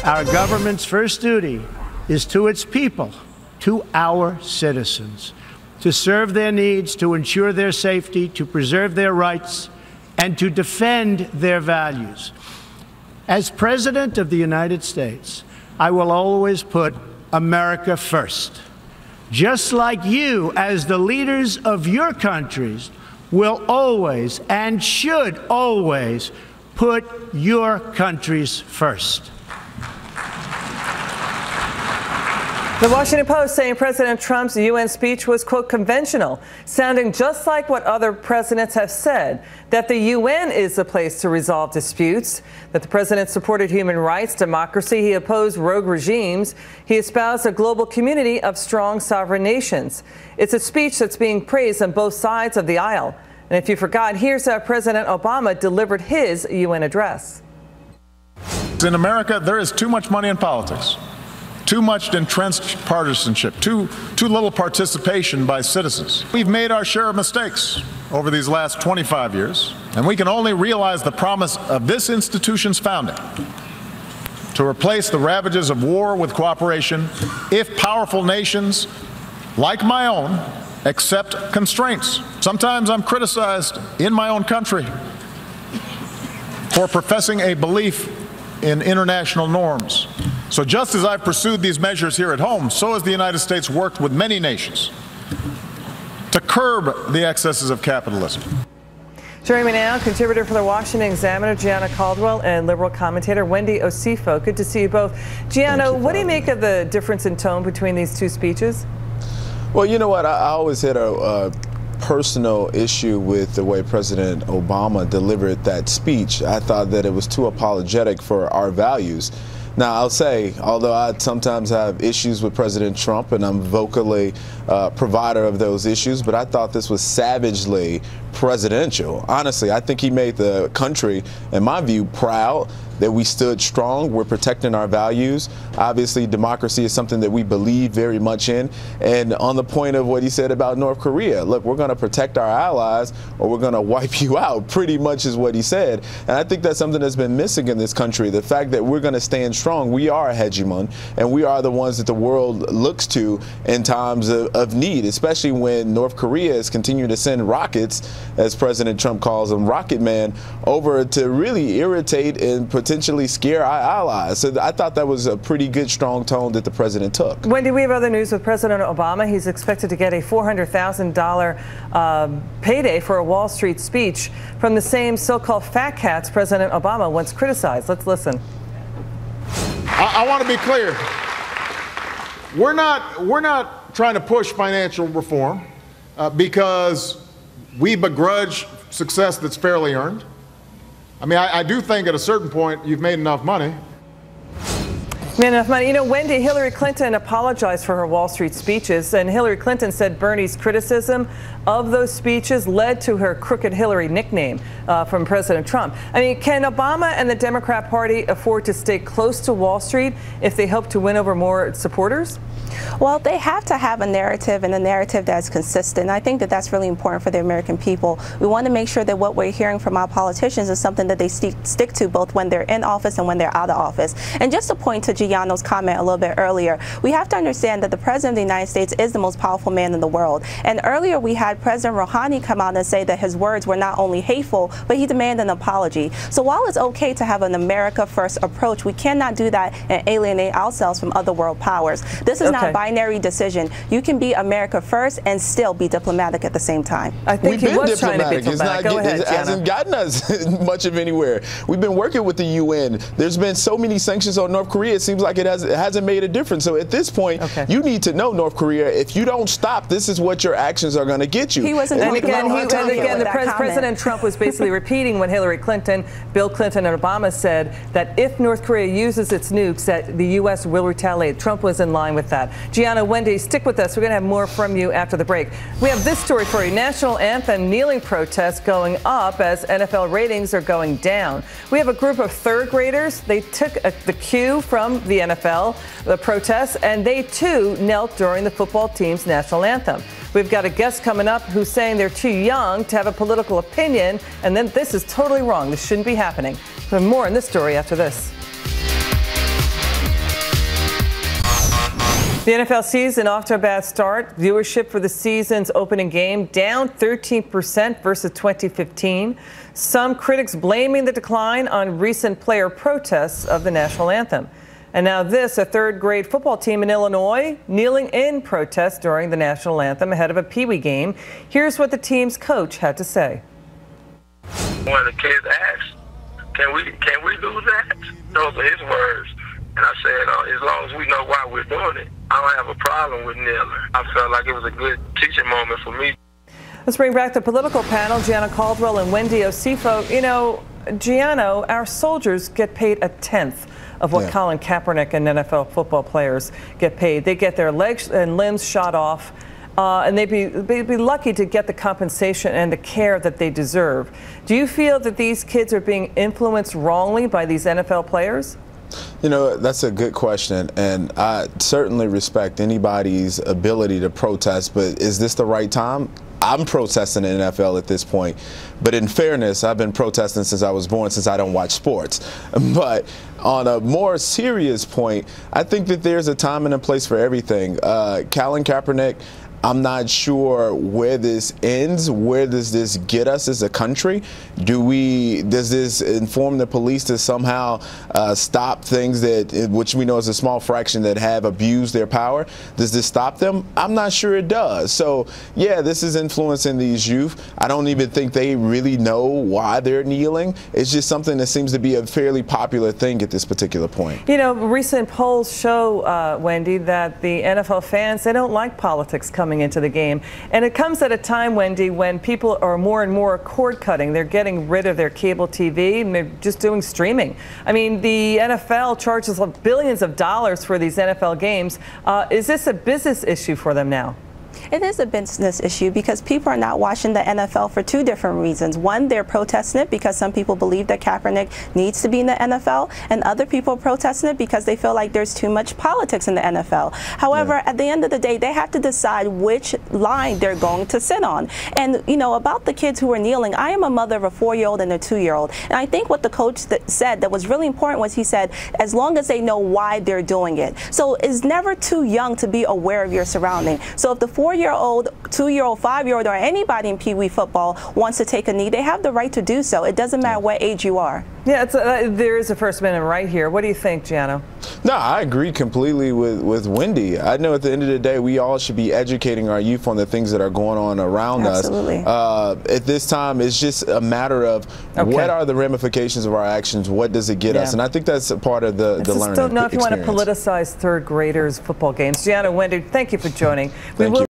Our government's first duty is to its people, to our citizens, to serve their needs, to ensure their safety, to preserve their rights, and to defend their values. As President of the United States, I will always put America first, just like you, as the leaders of your countries, will always and should always put your countries first. The Washington Post saying President Trump's UN speech was, quote, conventional, sounding just like what other presidents have said, that the UN is the place to resolve disputes, that the president supported human rights, democracy, he opposed rogue regimes, he espoused a global community of strong sovereign nations. It's a speech that's being praised on both sides of the aisle. And if you forgot, here's how President Obama delivered his UN address. In America, there is too much money in politics. Too much entrenched partisanship, too little participation by citizens. We've made our share of mistakes over these last 25 years, and we can only realize the promise of this institution's founding to replace the ravages of war with cooperation if powerful nations, like my own, accept constraints. Sometimes I'm criticized in my own country for professing a belief in international norms. So just as I've pursued these measures here at home, so has the United States worked with many nations to curb the excesses of capitalism. Joining me now, contributor for the Washington Examiner, Gianna Caldwell, and liberal commentator Wendy Osefo. Good to see you both. Gianna, what do you make of the difference in tone between these two speeches? Well, you know what? I always had a personal issue with the way President Obama delivered that speech. I thought that it was too apologetic for our values. Now, I'll say, although I sometimes have issues with President Trump, and I'm vocally provider of those issues, but I thought this was savagely presidential. Honestly, I think he made the country, in my view, proud that we stood strong. We're protecting our values. Obviously, democracy is something that we believe very much in. And on the point of what he said about North Korea, look, we're going to protect our allies or we're going to wipe you out, pretty much is what he said. And I think that's something that's been missing in this country, the fact that we're going to stand strong. We are a hegemon, and we are the ones that the world looks to in times of need, especially when North Korea is continuing to send rockets, as President Trump calls them, Rocket Man, over to really irritate and potentially scare our allies. So I thought that was a pretty good, strong tone that the president took. Wendy, we have other news with President Obama. He's expected to get a $400,000 payday for a Wall Street speech from the same so-called fat cats President Obama once criticized. Let's listen. I want to be clear. We're not trying to push financial reform because we begrudge success that's fairly earned. I mean, I do think at a certain point you've made enough money. Made enough money. You know, Wendy, Hillary Clinton apologized for her Wall Street speeches, and Hillary Clinton said Bernie's criticism of those speeches led to her Crooked Hillary nickname from President Trump. I mean, can Obama and the Democrat Party afford to stay close to Wall Street if they hope to win over more supporters? Well, they have to have a narrative, and a narrative that's consistent. I think that that's really important for the American people. We want to make sure that what we're hearing from our politicians is something that they stick to both when they're in office and when they're out of office. And just to point to Gianno's comment a little bit earlier, we have to understand that the President of the United States is the most powerful man in the world. And earlier we had President Rouhani come out and say that his words were not only hateful, but he demanded an apology. So while it's okay to have an America first approach, we cannot do that and alienate ourselves from other world powers. This is not a binary decision. You can be America first and still be diplomatic at the same time. I think he was trying to be diplomatic. Go ahead, It hasn't gotten us much of anywhere. We've been working with the UN. There's been so many sanctions on North Korea. It seems like it hasn't made a difference. So at this point, you need to know, North Korea, if you don't stop, this is what your actions are going to get you. He wasn't. And again, President Trump was basically repeating what Hillary Clinton, Bill Clinton, and Obama said, that if North Korea uses its nukes, that the U.S. will retaliate. Trump was in line with that. Gianna, Wendy, stick with us. We're going to have more from you after the break. We have this story for you. National anthem kneeling protests going up as NFL ratings are going down. We have a group of third graders. They took the cue from the NFL, the protests, and they too knelt during the football team's national anthem. We've got a guest coming up who's saying they're too young to have a political opinion, and then this is totally wrong. This shouldn't be happening. More on this story after this. The NFL season off to a bad start. Viewership for the season's opening game down 13% versus 2015. Some critics blaming the decline on recent player protests of the national anthem. And now this, a third-grade football team in Illinois kneeling in protest during the national anthem ahead of a Pee-wee game. Here's what the team's coach had to say. One of the kids asked, can we do that? Those are his words. And I said, as long as we know why we're doing it, I don't have a problem with kneeling. I felt like it was a good teaching moment for me. Let's bring back the political panel, Gianna Caldwell and Wendy Osefo. You know, Gianna, our soldiers get paid a tenth of what Colin Kaepernick and NFL football players get paid. They get their legs and limbs shot off, and they'd be lucky to get the compensation and the care that they deserve. Do you feel that these kids are being influenced wrongly by these NFL players? You know, that's a good question, and I certainly respect anybody's ability to protest, but is this the right time? I'm protesting the NFL at this point, but in fairness, I've been protesting since I was born, since I don't watch sports. But on a more serious point, I think that there's a time and a place for everything. Colin Kaepernick, I'm not sure where this ends. Where does this get us as a country? Does this inform the police to somehow stop things which we know is a small fraction that have abused their power? Does this stop them? I'm not sure it does. So yeah, this is influencing these youth. I don't even think they really know why they're kneeling. It's just something that seems to be a fairly popular thing at this particular point. You know, recent polls show, Wendy, that the NFL fans, they don't like politics coming into the game. And it comes at a time, Wendy, when people are more and more cord cutting. They're getting rid of their cable TV and they're just doing streaming. I mean, the NFL charges billions of dollars for these NFL games. Is this a business issue for them now? It is a business issue because people are not watching the NFL for two different reasons. One, they're protesting it because some people believe that Kaepernick needs to be in the NFL, and other people are protesting it because they feel like there's too much politics in the NFL. However, at the end of the day, they have to decide which line they're going to sit on. And, you know, about the kids who are kneeling, I am a mother of a 4-year-old and a 2-year-old. And I think what the coach said that was really important was he said, as long as they know why they're doing it. So it's never too young to be aware of your surrounding. So if the 4-year-old, 2-year-old, 5-year-old, or anybody in Pee Wee football wants to take a knee, they have the right to do so. It doesn't matter what age you are. Yeah, there is a First Amendment right here. What do you think, Gianna? No, I agree completely with Wendy. I know at the end of the day, we all should be educating our youth on the things that are going on around Absolutely. us. At this time, it's just a matter of what are the ramifications of our actions? What does it get us? And I think that's a part of the learning I just don't know if you want to experience. politicize third graders' football games. Gianna, Wendy, thank you for joining. Thank you.